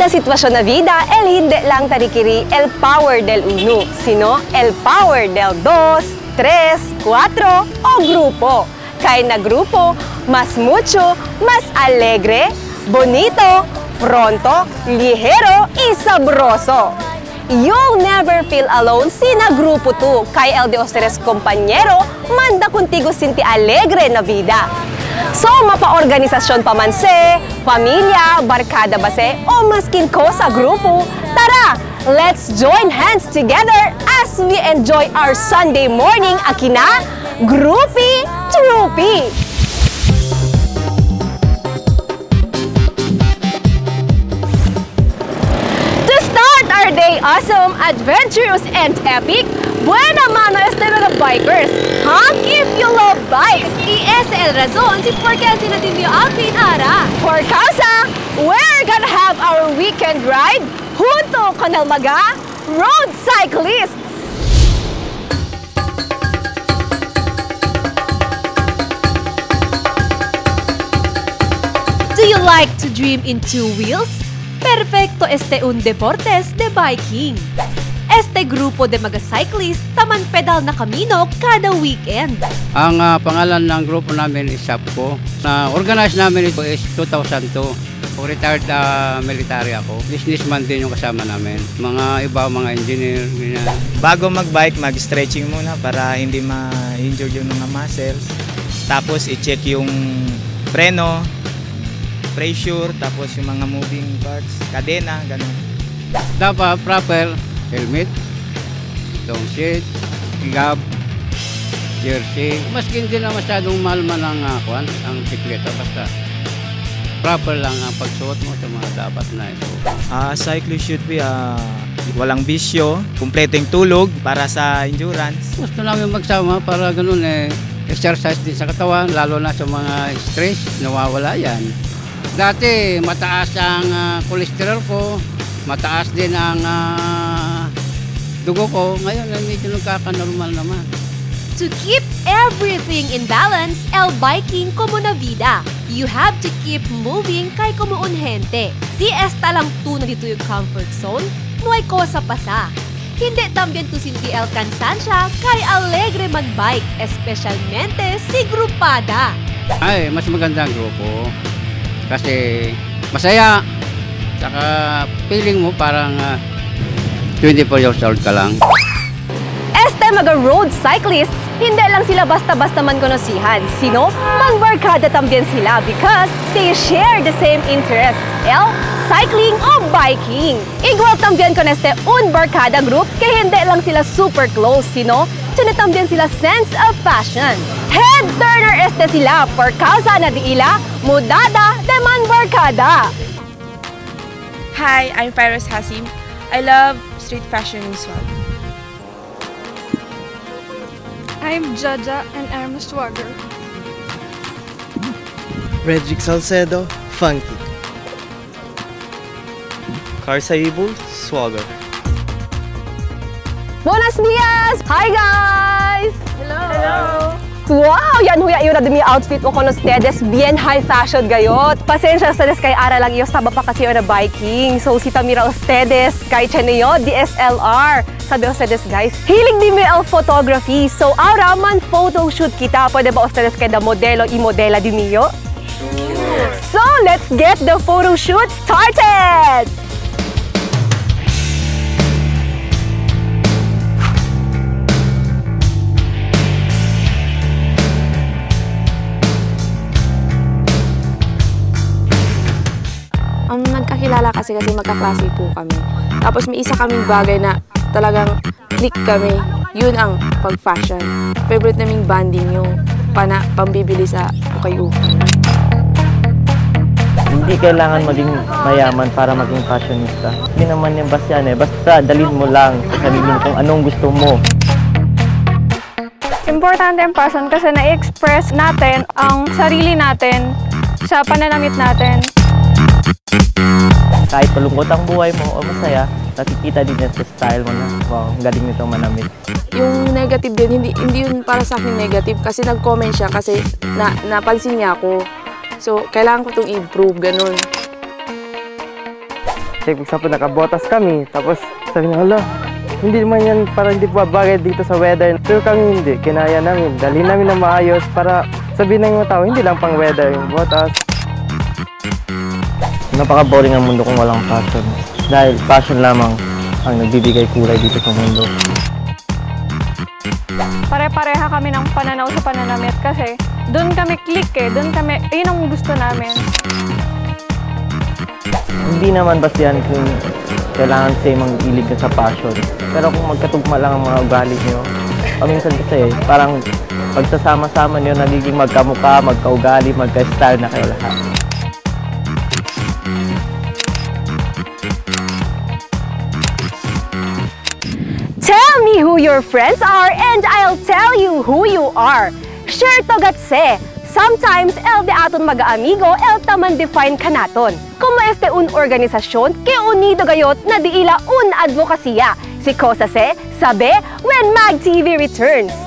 da sitwasyon na vida, el hindi lang tarikiri el power del uno, sino el power del dos, tres, cuatro o grupo. Kaya na grupo, mas mucho, mas alegre, bonito, pronto, ligero y sabroso. You'll never feel alone sina grupo tu, kay el de ustedes compañero, manda contigo sinti alegre na vida. So, mapa-organisasyon pa man se, pamilya, barkada ba se, o maskin ko sa grupo, tara, let's join hands together as we enjoy our Sunday morning akina, Groupie Troopie! Our day awesome, adventurous, and epic. Buena mano este mga bikers. Honk if you love bikes. Y ese el razón si por qué natin yung outfit ara. For causa, we're gonna have our weekend ride junto con el mga road cyclists. Do you like to dream in two wheels? Perfecto este un deportes de biking. Este grupo de mga cyclist taman pedal na kamino kada weekend. Ang pangalan ng grupo namin is SAPCO. Na-organize namin ito is 2002. Retired military ako. Businessman din yung kasama namin. Mga iba, mga engineer. Ganyan. Bago mag-bike, mag-stretching muna para hindi ma-injure yung mga muscles. Tapos i-check yung preno, pressure, tapos yung mga moving parts, kadena, gano'n. Dapat proper helmet, long seat, gab, jersey. Maski hindi na masyadong mahal man ang sikleta, basta proper lang ang pagsuot mo sa mga dapat na ito. Cyclist should be walang bisyo, kumpletong tulog para sa endurance. Gusto namin magsama para ganun exercise din sa katawan, lalo na sa mga stress, nawawala yan. Dati mataas ang cholesterol ko, mataas din ang dugo ko. Ngayon medyo nagkaka-normal naman. To keep everything in balance, el biking como na vida. You have to keep moving kay como un gente. Si esta lang tu na dito yung comfort zone, no hay cosa pasa. Hindi también tu sinti el cansancia kay alegre mag-bike, especialmente si grupada. Ay, mas maganda ang grupo. Kasi masaya, saka feeling mo parang 24 years old ka lang. Este mga road cyclists, hindi lang sila basta-basta man konosihan, sino magbarkada también sila because they share the same interests, el cycling o biking. Igual también con este un barkada group, kaya hindi lang sila super close, sino tiene también sila sense of fashion. Head turner este sila por causa na di ila mudada de man barkada. Hi, I'm Fairuz Hasim. I love street fashion and swag. I'm Jaja and I'm a swagger. Frederick Salcedo, funky. Carsaibul, swagger. Buenos dias! Hi guys! Hello! Hello! Wow! Yan huya yun na dumi outfit ko con ustedes. Bien high fashion gayot. Pasensya ustedes kay ara lang iyo staba pa kasi na biking. So si Tamira ustedes kay Cheneyo DSLR. Sabi ustedes guys, hilig di may photography. So ara man photoshoot kita. Pwede ba ustedes kay da modelo i modela di miyo? Sure! So let's get the photo shoot started! Nagkakilala kasi magkaklase po kami. Tapos may isa kaming bagay na talagang click kami. Yun ang pag-fashion. Favorite naming banding yung pambibili sa ukay-ukay. Hindi kailangan maging mayaman para maging fashionista. Hindi naman yung basta yan basta dalhin mo lang sa sarili mo kung anong gusto mo. Importante ang fashion kasi na-express natin ang sarili natin sa pananamit natin. Kahit malungkot ang buhay mo o masaya, nakikita din yan sa style mo na, wow, galing nitong manamit. Yung negative din, hindi yun para sa akin negative kasi nag-comment siya kasi napansin niya ako. So, kailangan ko itong improve, ganun. Like, example, nakabotas kami. Tapos sabi niya, hala, hindi naman yan para hindi pa bagay dito sa weather. Pero kami hindi, kinaya namin. Dalhin namin na maayos para sabihin ng mga tao, hindi lang pang weather yung botas. Napaka-boring ang mundo kung walang passion. Dahil passion lamang ang nagbibigay kulay dito sa mundo. Pare-pareha kami ng pananaw sa pananamit kasi doon kami click doon kami, yun ang gusto namin. Hindi naman basta yan kung kailangan sa'yo mag-ilig ka sa passion. Pero kung magkatugma lang ang mga ugali nyo, paminsan kasi parang pagsasama-sama nyo, nagiging magkamukha, magkaugali, magka-style na kayo lahat. Tell me who your friends are and I'll tell you who you are. Share to gatse. Sometimes, el de aton mag-amigo, el taman define kanaton. Como este un organisasyon, ke unido gayot na diila un advokasya. Si Cosa se, sabe, when Mag TV returns.